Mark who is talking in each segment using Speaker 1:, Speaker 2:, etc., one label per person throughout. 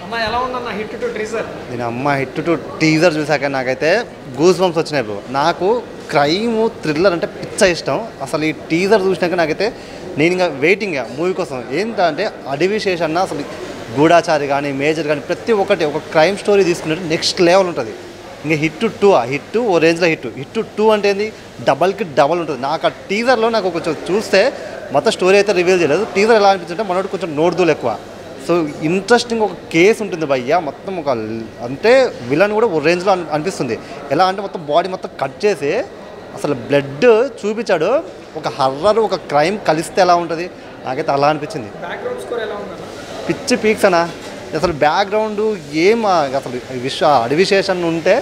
Speaker 1: అమ్మ ఎలా ఉందన్న హిట్ టు టీజర్?
Speaker 2: నేను హిట్ టు టీజర్ చూసాక నాకైతే గూస్ బంప్స్ వచ్చినాయి బ్రో. నాకు క్రైమ్ థ్రిల్లర్ అంటే పిచ్చ ఇష్టం. అసలు ఈ టీజర్ చూసినాక నాకైతే నేను ఇంకా వెయిటింగ్ మూవీ కోసం. ఏంటంటే అడవి శేషన్న అసలు గూఢాచారి కానీ మేజర్ కానీ ప్రతి ఒక్కటి ఒక క్రైమ్ స్టోరీ తీసుకున్నట్టు నెక్స్ట్ లెవెల్ ఉంటుంది. ఇంకా హిట్ ఓ రేంజ్లో హిట్ 2 అంటే ఏంది డబల్కి డబల్ ఉంటుంది. నాకు ఆ టీజర్లో నాకు కొంచెం చూస్తే మొత్తం స్టోరీ అయితే రివీల్ చేయలేదు. టీజర్ ఎలా అనిపించిందంటే మనోడు కొంచెం నోటుదూలు ఎక్కువ. సో ఇంట్రెస్టింగ్ ఒక కేసు ఉంటుంది భయ్య. మొత్తం ఒక అంటే విలన్ కూడా ఓ రేంజ్లో అనిపిస్తుంది. ఎలా అంటే మొత్తం బాడీ మొత్తం కట్ చేసి అసలు బ్లడ్ చూపించాడు. ఒక హర్రర్ ఒక క్రైమ్ కలిస్తే ఎలా ఉంటుంది నాకైతే అలా అనిపించింది. పిచ్చి పీక్స్ అనా అసలు బ్యాక్గ్రౌండ్ ఏం అసలు అడవి శేషన్ ఉంటే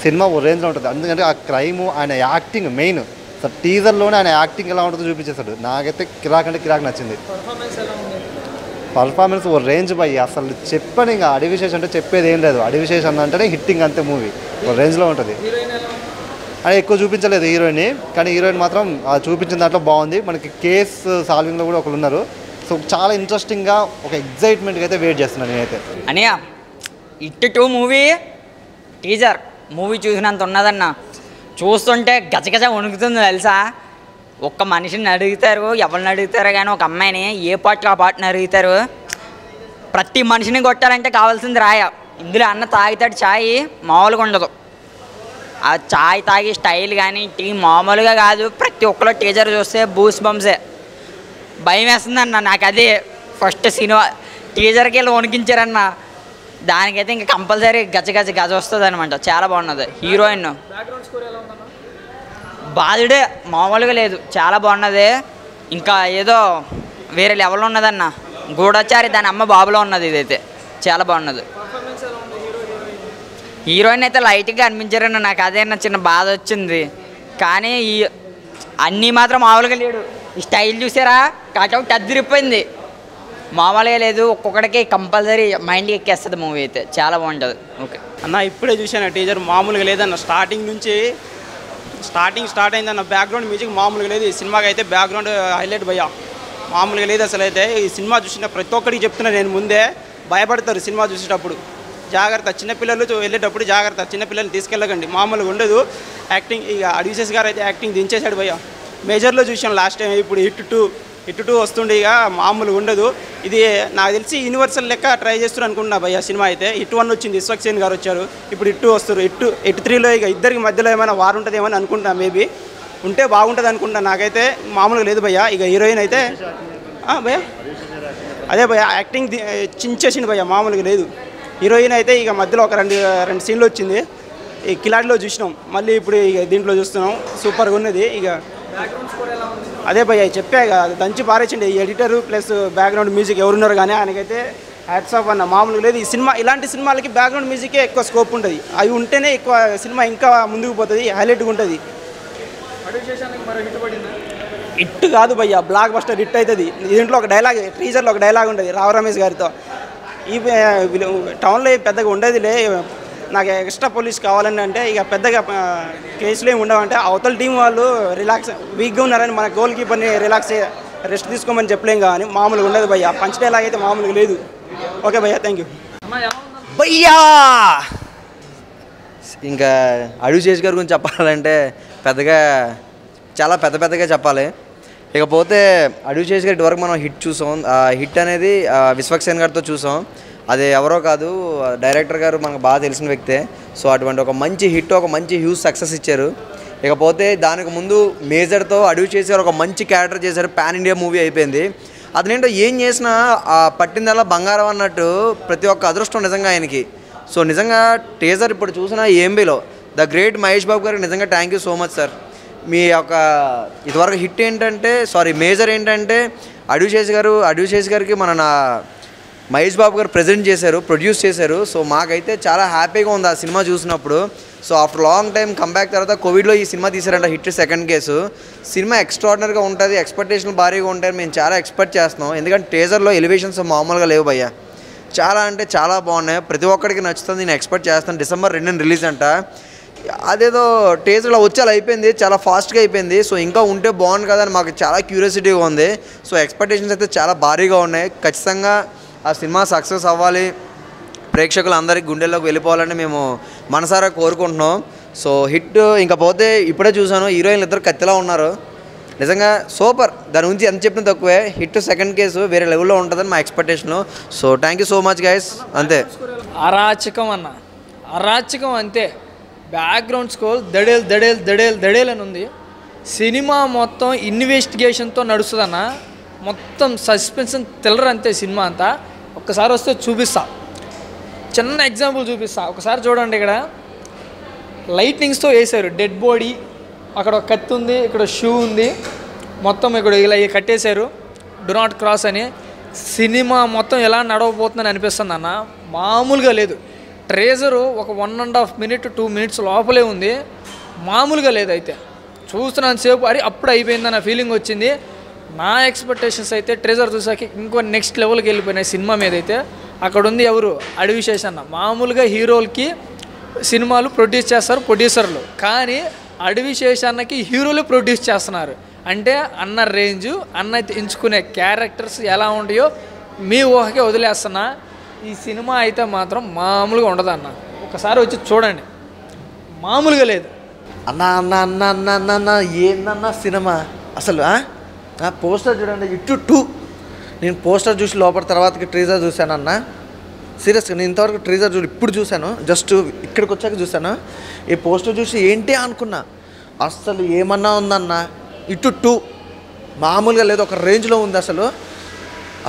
Speaker 2: సినిమా ఓ రేంజ్లో ఉంటుంది. ఎందుకంటే ఆ క్రైమ్ ఆయన యాక్టింగ్ మెయిన్. అసలు టీజర్లోనే ఆయన యాక్టింగ్ ఎలా ఉంటుందో చూపించేశాడు. నాకైతే కిరాక్ అంటే కిరాక్ నచ్చింది. పర్ఫార్మెన్స్ ఓ రేంజ్ భయ్య. అసలు చెప్పని ఇంకా అడవి శేష్ అంటే చెప్పేది ఏం లేదు. అడవి శేష్ అంటేనే హిట్టింగ్ అంతే. మూవీ ఓ రేంజ్లో ఉంటుంది. అని ఎక్కువ చూపించలేదు హీరోయిన్ని, కానీ హీరోయిన్ మాత్రం చూపించిన దాంట్లో బాగుంది. మనకి కేస్ సాల్వింగ్లో కూడా ఒకరు ఉన్నారు. సో చాలా ఇంట్రెస్టింగ్గా ఒక ఎగ్జైట్మెంట్గా అయితే వెయిట్ చేస్తున్నాను నేనైతే.
Speaker 3: అనియా హిట్ 2 మూవీ టీజర్ మూవీ చూసినంత ఉన్నదన్న. చూస్తుంటే గజగజ వణుకుతుంది తెలుసా. ఒక్క మనిషిని అడుగుతారు, ఎవరిని అడుగుతారో కానీ ఒక అమ్మాయిని ఏ పాటలో ఆ పాటని అడుగుతారు. ప్రతి మనిషిని కొట్టాలంటే కావాల్సింది రాయ. ఇందులో అన్న తాగుతాడు ఛాయ్ మామూలుగా ఉండదు. ఆ ఛాయ్ తాగి స్టైల్ కానీ టీ మామూలుగా కాదు. ప్రతి ఒక్కరు టీజర్ చూస్తే బూస్ బంప్సే. భయం వేస్తుందన్న నాకు. అదే ఫస్ట్ సినిమా టీజర్కి వెళ్ళి వణికించారన్న. దానికైతే ఇంకా కంపల్సరీ గజ వస్తుంది అనమాట. చాలా బాగున్నది. హీరోయిన్ బాధుడే మామూలుగా లేదు, చాలా బాగున్నది. ఇంకా ఏదో వేరే లెవెల్లో ఉన్నదన్న. గూఢచారి దాని అమ్మ బాబులో ఉన్నది. ఇదైతే చాలా బాగున్నది. హీరోయిన్ అయితే లైట్గా అనిపించారన్న. నాకు అదే చిన్న బాధ వచ్చింది. కానీ ఈ అన్నీ మాత్రం మామూలుగా లేడు. ఈ స్టైల్ చూసారా, కటౌట్ అదిరిపోయింది. మామూలుగా లేదు. ఒక్కొక్కడికి కంపల్సరీ మైండ్కి ఎక్కేస్తుంది మూవీ అయితే. చాలా బాగుంటుంది. ఓకే
Speaker 4: అన్న ఇప్పుడే చూశాను టీజర్. మామూలుగా లేదన్న. స్టార్టింగ్ నుంచి స్టార్ట్ అయిందన్న. బ్యాక్గ్రౌండ్ మ్యూజిక్ మామూలుగా లేదు. ఈ సినిమాకి అయితే బ్యాక్గ్రౌండ్ హైలైట్ భయ్యా. మామూలుగా లేదు అసలు. అయితే ఈ సినిమా చూసిన ప్రతి ఒక్కరికి చెప్తున్నా నేను, ముందే భయపడతారు సినిమా చూసేటప్పుడు. జాగ్రత్త, చిన్నపిల్లలు వెళ్ళేటప్పుడు జాగ్రత్త. చిన్నపిల్లల్ని తీసుకెళ్ళకండి, మామూలుగా ఉండదు యాక్టింగ్. ఇక అడ్విసెస్ గారు అయితే యాక్టింగ్ దించేశాడు భయ్యా. మేజర్లో చూసాను లాస్ట్ టైం. ఇప్పుడు హిట్ 2 వస్తుండే. ఇక మామూలుగా ఉండదు. ఇది నాకు తెలిసి యూనివర్సల్ లెక్క ట్రై చేస్తారు అనుకుంటున్నా భయ్యా. సినిమా అయితే హిట్ 1 వచ్చింది, విశ్వక్సేన్ గారు వచ్చారు. ఇప్పుడు హిట్ 2 వస్తారు. హిట్ 3లో ఇక ఇద్దరికి మధ్యలో ఏమైనా వారు ఉంటుందేమో అని అనుకుంటున్నా. మేబీ ఉంటే బాగుంటుంది అనుకుంటున్నా. నాకైతే మామూలుగా లేదు భయ్యా. ఇక హీరోయిన్ అయితే భయ్యా అదే భయ్యా యాక్టింగ్ చించేసింది భయ్యా. మామూలుగా లేదు. హీరోయిన్ అయితే ఇక మధ్యలో ఒక రెండు సీన్లు వచ్చింది. ఈ కిలాడిలో చూసినాం, మళ్ళీ ఇప్పుడు ఇక దీంట్లో చూస్తున్నాం. సూపర్గా ఉన్నది. ఇక అదే భయ్య చెప్పా ఇక దంచి పారేసిండే ఈ ఎడిటర్ ప్లస్ బ్యాక్గ్రౌండ్ మ్యూజిక్ ఎవరున్నారు. కానీ ఆయనకైతే హ్యాట్స్ ఆఫ్ అన్న. మామూలుగా లేదు. ఈ సినిమా ఇలాంటి సినిమాలకి బ్యాక్గ్రౌండ్ మ్యూజికే ఎక్కువ స్కోప్ ఉంటుంది. అవి ఉంటేనే ఎక్కువ సినిమా ఇంకా ముందుకు పోతుంది, హైలైట్గా ఉంటుంది. హిట్ కాదు భయ్య, బ్లాక్ బస్టర్ హిట్ అవుతుంది. దీంట్లో ఒక డైలాగ్, టీజర్లో ఒక డైలాగ్ ఉంటుంది రావు రమేష్ గారితో. ఈ టౌన్లో పెద్దగా ఉండేదిలే, నాకు ఎక్స్ట్రా పోలీస్ కావాలని. అంటే ఇక పెద్దగా కేసులు ఏమి ఉండవంటే అవతల టీం వాళ్ళు రిలాక్స్ వీక్గా ఉన్నారని మన గోల్ కీపర్ని రెస్ట్ తీసుకోమని చెప్పలేం. కానీ మామూలుగా ఉండదు భయ్య. పంచ్ డైలాగ్ అయితే మామూలుగా లేదు. ఓకే భయ్య, థ్యాంక్ యూ
Speaker 5: భయ్యా. ఇంకా అడవి శేష్ గారి గురించి చెప్పాలంటే పెద్దగా చాలా పెద్దగా చెప్పాలి. ఇకపోతే అడవి శేష్ గారి వరకు మనం హిట్ చూసాం. హిట్ అనేది విశ్వక్సేన్ గారితో చూసాం. అది ఎవరో కాదు, డైరెక్టర్ గారు మనకు బాగా తెలిసిన వ్యక్తే. సో అటువంటి ఒక మంచి హిట్, ఒక మంచి హ్యూజ్ సక్సెస్ ఇచ్చారు. ఇకపోతే దానికి ముందు మేజర్తో అడవి చేశారు, ఒక మంచి క్యారెక్టర్ చేశారు. పాన్ ఇండియా మూవీ అయిపోయింది. అతనేంటో ఏం చేసినా పట్టిందల్లా బంగారం అన్నట్టు ప్రతి ఒక్క అదృష్టం నిజంగా ఆయనకి. సో నిజంగా టీజర్ ఇప్పుడు చూసిన ఏంబీలో ద గ్రేట్ మహేష్ బాబు గారికి నిజంగా thank you so much sir. మీ యొక్క ఇదివరకు హిట్ ఏంటంటే మేజర్ ఏంటంటే అడవి శేష్ గారికి మన మహేష్ బాబు గారు ప్రజెంట్ చేశారు, ప్రొడ్యూస్ చేశారు. సో మాకైతే చాలా హ్యాపీగా ఉంది ఆ సినిమా చూసినప్పుడు. So after long time comeback తర్వాత కోవిడ్లో ఈ సినిమా తీశారంట. Hit second case. సినిమా ఎక్స్ట్రాడినరీగా ఉంటుంది, ఎక్స్పెక్టేషన్లు భారీగా ఉంటాయి. మేము చాలా ఎక్స్పెక్ట్ చేస్తున్నాం. ఎందుకంటే టీజర్లో ఎలివేషన్స్ మామూలుగా లేవు భయ్య. చాలా అంటే చాలా బాగున్నాయి. ప్రతి ఒక్కరికి నచ్చుతుంది. నేను ఎక్స్పెక్ట్ చేస్తాను. December 2 రిలీజ్ అంట. అదేదో టీజర్లో వచ్చేలా అయిపోయింది, చాలా ఫాస్ట్గా అయిపోయింది. సో ఇంకా ఉంటే బాగుంది కదా అని మాకు చాలా క్యూరియాసిటీగా ఉంది. సో ఎక్స్పెక్టేషన్స్ అయితే చాలా భారీగా ఉన్నాయి. ఖచ్చితంగా ఆ సినిమా సక్సెస్ అవ్వాలి. ప్రేక్షకులందరికీ గుండెల్లోకి వెళ్ళిపోవాలని మేము మనసారా కోరుకుంటున్నాం. సో హిట్ ఇంకా పోతే ఇప్పుడే చూసాను, హీరోయిన్లు ఇద్దరు కత్తిలా ఉన్నారు, నిజంగా సూపర్. దాని గురించి ఎంత చెప్పినా తక్కువే. హిట్ సెకండ్ కేసు వేరే లెవెల్లో ఉంటుందని మా expectation. So thank you so much guys. అంతే,
Speaker 1: అరాచకం అన్న, అరాచకం అంతే. బ్యాక్గ్రౌండ్ స్కోర్ దడేల్ దడేల్ దడేల్ దడేల్ అని ఉంది. సినిమా మొత్తం ఇన్వెస్టిగేషన్తో నడుస్తుందన్న, మొత్తం సస్పెన్షన్ థ్రిల్లర్ అంతే సినిమా అంతా. ఒక్కసారి వస్తే చూపిస్తా, చిన్న ఎగ్జాంపుల్ చూపిస్తా. ఒకసారి చూడండి, ఇక్కడ లైటింగ్స్తో వేసారు డెడ్ బాడీ, అక్కడ ఒక కత్తి ఉంది, ఇక్కడ షూ ఉంది, మొత్తం ఇక్కడ ఇలా కట్టేశారు డు నాట్ క్రాస్ అని. సినిమా మొత్తం ఎలా నడవబోతుందని అనిపిస్తుంది అన్న, మామూలుగా లేదు. ట్రేజరు ఒక 1.5 minute 2 minutes లోపలే ఉంది, మామూలుగా లేదు. అయితే చూస్తున్నాను సేపు అరే అప్పుడు అయిపోయిందన్న ఫీలింగ్ వచ్చింది. నా ఎక్స్పెక్టేషన్స్ అయితే ట్రేజర్ చూసాక ఇంకో నెక్స్ట్ లెవెల్కి వెళ్ళిపోయినాయి సినిమా మీద. అయితే అక్కడ ఉంది ఎవరు, అడవి శేషన్న. మామూలుగా హీరోలకి సినిమాలు ప్రొడ్యూస్ చేస్తారు ప్రొడ్యూసర్లు, కానీ అడవి శేషన్నకి హీరోలు ప్రొడ్యూస్ చేస్తున్నారు. అంటే అన్న రేంజు, అన్న ఎంచుకునే క్యారెక్టర్స్ ఎలా ఉంటాయో మీ ఊహకే వదిలేస్తున్నా. ఈ సినిమా అయితే మాత్రం మామూలుగా ఉండదు అన్న, ఒకసారి వచ్చి చూడండి, మామూలుగా లేదు
Speaker 2: అన్న అన్న అన్న అన్న అన్న అన్న ఏందన్న సినిమా అసలు. పోస్టర్ చూడండి, ఇటు 2. నేను పోస్టర్ చూసి లోపల తర్వాతకి ట్రీజర్ చూశానన్న. సీరియస్గా నేను ఇంతవరకు ట్రీజర్ చూసి ఇప్పుడు చూశాను, జస్ట్ ఇక్కడికి వచ్చాక చూశాను. ఈ పోస్టర్ చూసి ఏంటి అనుకున్నా, అసలు ఏమన్నా ఉందన్న. ఇటు 2 మామూలుగా లేదు, ఒక రేంజ్లో ఉంది.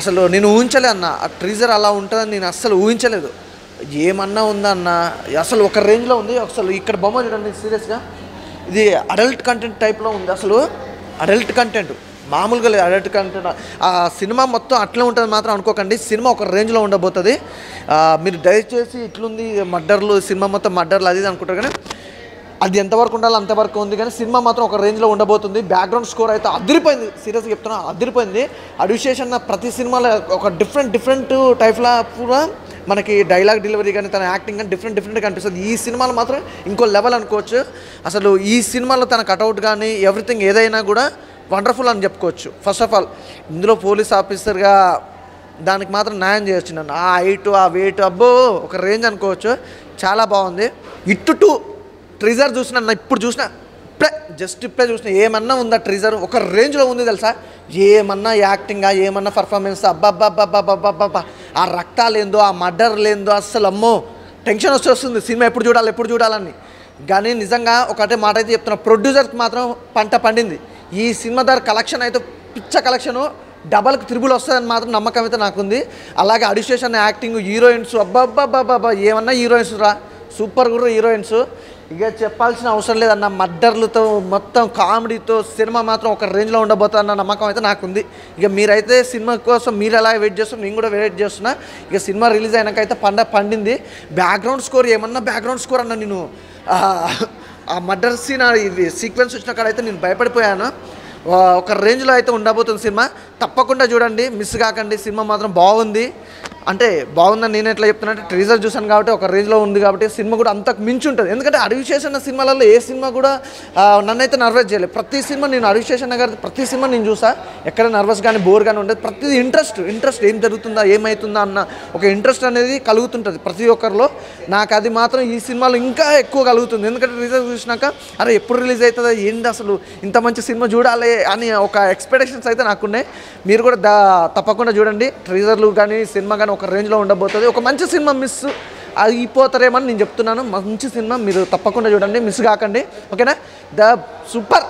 Speaker 2: అసలు నేను ఊహించలే అన్న, ఆ ట్రీజర్ అలా ఉంటుందని నేను అస్సలు ఊహించలేదు. ఏమన్నా ఉందన్న, అసలు ఒక రేంజ్లో ఉంది. అసలు ఇక్కడ బొమ్మ చూడండి, సీరియస్గా ఇది అడల్ట్ కంటెంట్ టైప్లో ఉంది. అసలు అడల్ట్ కంటెంట్ మామూలుగా లేదు, అడల్ట్ కంటెంట్. ఆ సినిమా మొత్తం అట్లే ఉంటుంది మాత్రం అనుకోకండి, సినిమా ఒక రేంజ్లో ఉండబోతుంది. మీరు దయచేసి ఇట్లుంది మర్డర్లు, సినిమా మొత్తం మర్డర్లు అది అనుకుంటారు, కానీ అది ఎంతవరకు ఉండాలో అంతవరకు ఉంది. కానీ సినిమా మాత్రం ఒక రేంజ్లో ఉండబోతుంది. బ్యాక్గ్రౌండ్ స్కోర్ అయితే అదిరిపోయింది, సీరియస్గా చెప్తున్నా అదిరిపోయింది. అడివిశేషన్ ప్రతి సినిమాలో ఒక డిఫరెంట్ టైప్లో కూడా మనకి డైలాగ్ డెలివరీ కానీ తన యాక్టింగ్ కానీ డిఫరెంట్గా కనిపిస్తుంది. ఈ సినిమాలో మాత్రం ఇంకో లెవెల్ అనుకోవచ్చు. అసలు ఈ సినిమాలో తన కటౌట్ కానీ ఎవ్రీథింగ్ ఏదైనా కూడా వండర్ఫుల్ అని చెప్పుకోవచ్చు. ఫస్ట్ ఆఫ్ ఆల్ ఇందులో పోలీస్ ఆఫీసర్గా దానికి మాత్రం న్యాయం చేయొచ్చు నన్ను. ఆ హైట్, ఆ వెయిట్, అబ్బో ఒక రేంజ్ అనుకోవచ్చు. చాలా బాగుంది. ఇటు 2 ట్రీజర్ చూసిన ఇప్పుడు చూసిన ఇప్పుడే చూసిన ఏమన్నా ఉందా ట్రీజర్, ఒక రేంజ్లో ఉంది తెలుసా. ఏమన్నా యాక్టింగా, ఏమన్నా పర్ఫార్మెన్స్, అబ్బాబ్బాబ్బాబ్బాబ్బా, ఆ రక్తాలేందో, ఆ మర్డర్ లేందో, అస్సలు అమ్మో టెన్షన్ వస్తుంది సినిమా ఎప్పుడు చూడాలని. కానీ నిజంగా ఒకటే మాట అయితే చెప్తున్నా, ప్రొడ్యూసర్కి మాత్రం పంట పండింది. ఈ సినిమా ద్వారా కలెక్షన్ అయితే పిచ్చ కలెక్షను, డబల్కి 3 వస్తుందని మాత్రం నమ్మకం అయితే నాకుంది. అలాగే అడిషేషన్ యాక్టింగ్, హీరోయిన్స్ అబ్బాబ్బాబ్బాబ్బా ఏమన్నా హీరోయిన్స్ రా, సూపర్ గుర్రు హీరోయిన్స్. ఇక చెప్పాల్సిన అవసరం లేదన్న, మర్డర్లతో మొత్తం కామెడీతో సినిమా మాత్రం ఒక రేంజ్లో ఉండబోతుందన్న నమ్మకం అయితే నాకుంది. ఇక మీరైతే సినిమా కోసం మీరు ఎలా వెయిట్ చేస్తున్నారు, నేను కూడా వెయిట్ చేస్తున్నా. ఇక సినిమా రిలీజ్ అయినాకైతే పండింది. బ్యాక్గ్రౌండ్ స్కోర్ ఏమన్నా బ్యాక్గ్రౌండ్ స్కోర్ అన్న, నేను ఆ మర్డర్ సీన్ ఇది సీక్వెన్స్ వచ్చిన కాడైతే నేను భయపడిపోయాను. ఒక రేంజ్లో అయితే ఉండబోతుంది సినిమా, తప్పకుండా చూడండి, మిస్ కాకండి. సినిమా మాత్రం బాగుంది. అంటే బాగుందని నేను ఎట్లా చెప్తున్నా అంటే ట్రీజర్ చూసాను కాబట్టి ఒక రేంజ్లో ఉంది కాబట్టి సినిమా కూడా అంతకు మించి ఉంటుంది. ఎందుకంటే అడివిశేషన్ సినిమాలలో ఏ సినిమా కూడా నన్నైతే నర్వస్ చేయలేదు. ప్రతి సినిమా నేను అడివిశేషన్ గారి ప్రతి సినిమా నేను చూసా, ఎక్కడ నర్వస్ కానీ బోర్ కానీ ఉండదు. ప్రతిదీ ఇంట్రెస్ట్ ఏం జరుగుతుందా ఏమవుతుందా అన్న ఒక ఇంట్రెస్ట్ అనేది కలుగుతుంటుంది ప్రతి ఒక్కరిలో. నాకు అది మాత్రం ఈ సినిమాలో ఇంకా ఎక్కువ కలుగుతుంది. ఎందుకంటే ట్రీజర్ చూసినాక అరే ఎప్పుడు రిలీజ్ అవుతుందా, ఏంటి అసలు ఇంత మంచి సినిమా చూడాలి అని ఒక ఎక్స్పెక్టేషన్స్ అయితే నాకున్నాయి. మీరు కూడా తప్పకుండా చూడండి. ట్రీజర్లు కానీ సినిమా కానీ ఒక రేంజ్లో ఉండబోతుంది. ఒక మంచి సినిమా మిస్ అయిపోతారేమని నేను చెప్తున్నాను. మంచి సినిమా మీరు తప్పకుండా చూడండి, మిస్ కాకండి. ఓకేనా. The super